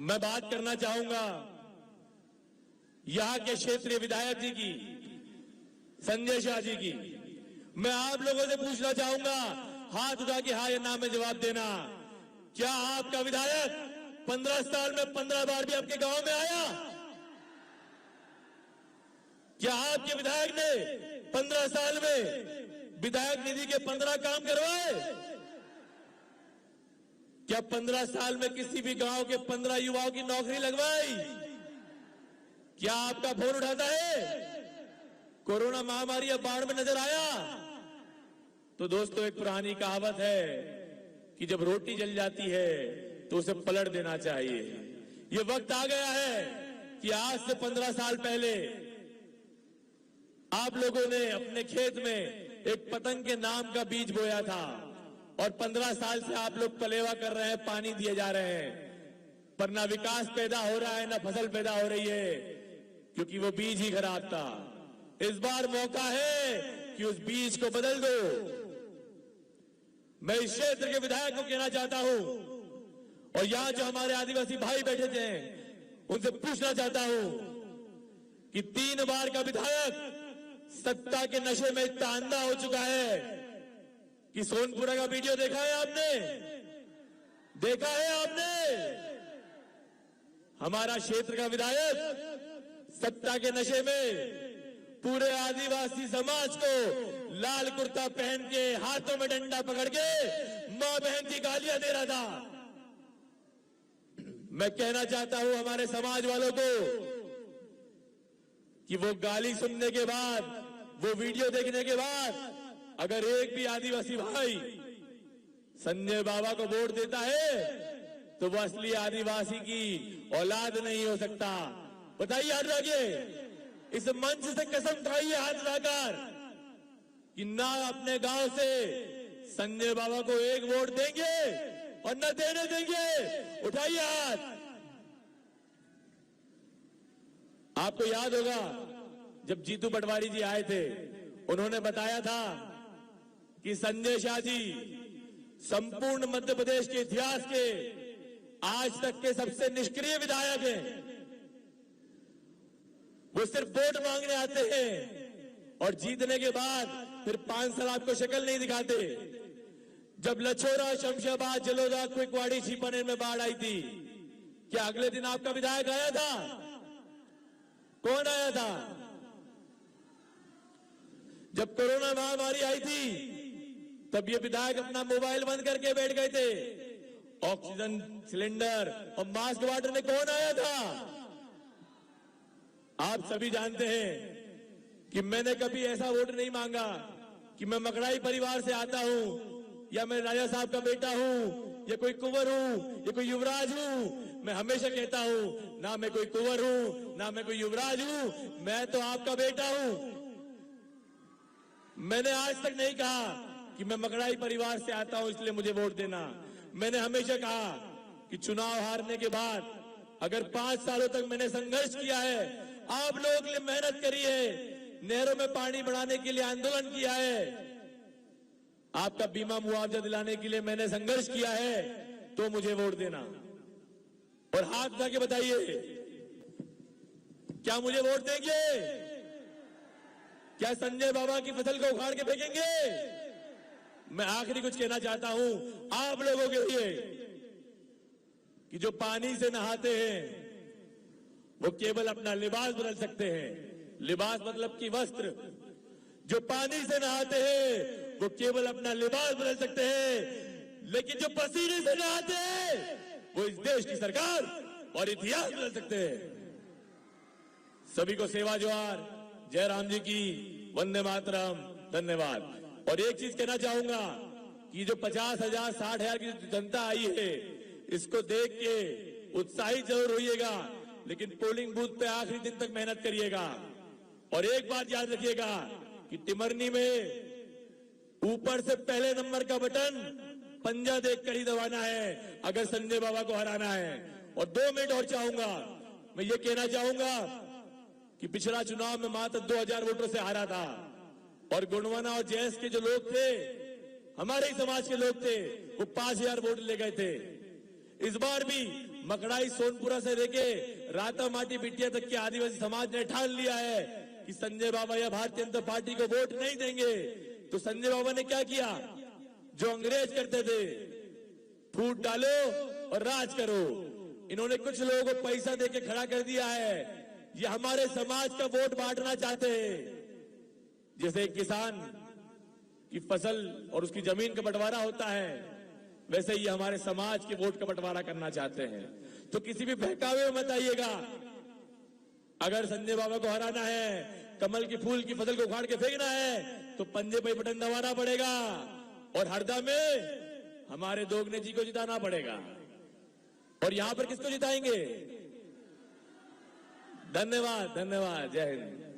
मैं बात करना चाहूंगा यहां के क्षेत्रीय विधायक जी की, संजय शाह जी की। मैं आप लोगों से पूछना चाहूंगा, हाथ उठा के हाँ या ना में जवाब देना। क्या आपका विधायक 15 साल में 15 बार भी आपके गांव में आया? क्या आपके विधायक ने 15 साल में विधायक निधि के 15 काम करवाए? क्या 15 साल में किसी भी गांव के 15 युवाओं की नौकरी लगवाई? क्या आपका फोन उठाता है? कोरोना महामारी अब बाढ़ में नजर आया? तो दोस्तों, एक पुरानी कहावत है कि जब रोटी जल जाती है तो उसे पलट देना चाहिए। ये वक्त आ गया है कि आज से 15 साल पहले आप लोगों ने अपने खेत में एक पतंग के नाम का बीज बोया था और 15 साल से आप लोग पलेवा कर रहे हैं, पानी दिए जा रहे हैं, पर ना विकास पैदा हो रहा है, ना फसल पैदा हो रही है, क्योंकि वो बीज ही खराब था। इस बार मौका है कि उस बीज को बदल दो। मैं इस क्षेत्र के विधायक को कहना चाहता हूं और यहां जो हमारे आदिवासी भाई बैठे थे उनसे पूछना चाहता हूं कि 3 बार का विधायक सत्ता के नशे में इतना अंधा हो चुका है कि सोनपुरा का वीडियो देखा है आपने? देखा है आपने? हमारा क्षेत्र का विधायक सत्ता के नशे में पूरे आदिवासी समाज को लाल कुर्ता पहन के हाथों में डंडा पकड़ के मां बहन की गालियां दे रहा था। मैं कहना चाहता हूं हमारे समाज वालों को कि वो गाली सुनने के बाद, वो वीडियो देखने के बाद अगर एक भी आदिवासी भाई संजय बाबा को वोट देता है तो वो असली आदिवासी की औलाद नहीं हो सकता। बताइए, याद रखिए, इस मंच से कसम खाइए हाथ लाकर कि ना अपने गांव से संजय बाबा को एक वोट देंगे और न देने देंगे। उठाइए हाथ। आपको याद होगा जब जीतू पटवारी जी आए थे, उन्होंने बताया था कि संजय शाह जी संपूर्ण मध्य प्रदेश के इतिहास के आज तक के सबसे निष्क्रिय विधायक हैं। वो सिर्फ वोट मांगने आते हैं और जीतने के बाद फिर 5 साल आपको शक्ल नहीं दिखाते। जब लछोरा, शमशाबाद, जलोरा, कुकवाड़ी, छिपानेर में बाढ़ आई थी, क्या अगले दिन आपका विधायक आया था? कौन आया था? जब कोरोना महामारी आई थी तब ये विधायक अपना मोबाइल बंद करके बैठ गए थे। ऑक्सीजन सिलेंडर और मास्क बांटने कौन आया था? आप सभी जानते हैं कि मैंने कभी ऐसा वोट नहीं मांगा कि मैं मकड़ाई परिवार से आता हूं या मैं राजा साहब का बेटा हूं या कोई कुंवर हूं या कोई युवराज हूं। मैं हमेशा कहता हूं, ना मैं कोई कुंवर हूं, ना मैं कोई युवराज हूं, मैं तो आपका बेटा हूं। मैंने आज तक नहीं कहा कि मैं मकड़ाई परिवार से आता हूं इसलिए मुझे वोट देना। मैंने हमेशा कहा कि चुनाव हारने के बाद अगर 5 सालों तक मैंने संघर्ष किया है, आप लोगों के लिए मेहनत करी है, नहरों में पानी बढ़ाने के लिए आंदोलन किया है, आपका बीमा मुआवजा दिलाने के लिए मैंने संघर्ष किया है, तो मुझे वोट देना। और हाथ उठा के बताइए, क्या मुझे वोट देंगे? क्या संजय बाबा की फसल को उखाड़ के फेंकेंगे? मैं आखिरी कुछ कहना चाहता हूं आप लोगों के लिए कि जो पानी से नहाते हैं वो केवल अपना लिबास बदल सकते हैं। लिबास मतलब कि वस्त्र। जो पानी से नहाते हैं वो केवल अपना लिबास बदल सकते हैं, लेकिन जो पसीने से नहाते हैं वो इस देश की सरकार और इतिहास बदल सकते हैं। सभी को सेवा जोहार, जय राम जी की, वंदे मातरम, धन्यवाद। और एक चीज कहना चाहूंगा कि जो 50,000 60,000 की जनता आई है, इसको देख के उत्साहित जरूर होइएगा, लेकिन पोलिंग बूथ पे आखिरी दिन तक मेहनत करिएगा। और एक बात याद रखिएगा कि टिमरनी में ऊपर से पहले नंबर का बटन पंजा देखकर ही दबाना है अगर संजय बाबा को हराना है। और 2 मिनट और चाहूंगा, मैं ये कहना चाहूंगा कि पिछला चुनाव में मात्र 2000 वोटों से हारा था और गुणवाना और जैस के जो लोग थे, हमारे ही समाज के लोग थे, वो 5000 वोट ले गए थे। इस बार भी मकड़ाई सोनपुरा से लेके रातामाटी बिटिया तक के आदिवासी समाज ने ठान लिया है कि संजय बाबा या भारतीय जनता पार्टी को वोट नहीं देंगे। तो संजय बाबा ने क्या किया, जो अंग्रेज करते थे, फूट डालो और राज करो, इन्होंने कुछ लोगों को पैसा देके खड़ा कर दिया है। ये हमारे समाज का वोट बांटना चाहते हैं। जैसे किसान की फसल और उसकी जमीन का बंटवारा होता है, वैसे ही हमारे समाज के वोट का बंटवारा करना चाहते हैं। तो किसी भी बहकावे में मत आइएगा। अगर संजय बाबा को हराना है, कमल की फूल की फसल को उखाड़ के फेंकना है, तो पंजे पे बटन दबाना पड़ेगा और हरदा में हमारे दोगने जी को जिताना पड़ेगा। और यहां पर किसको जिताएंगे? धन्यवाद, धन्यवाद, जय हिंद।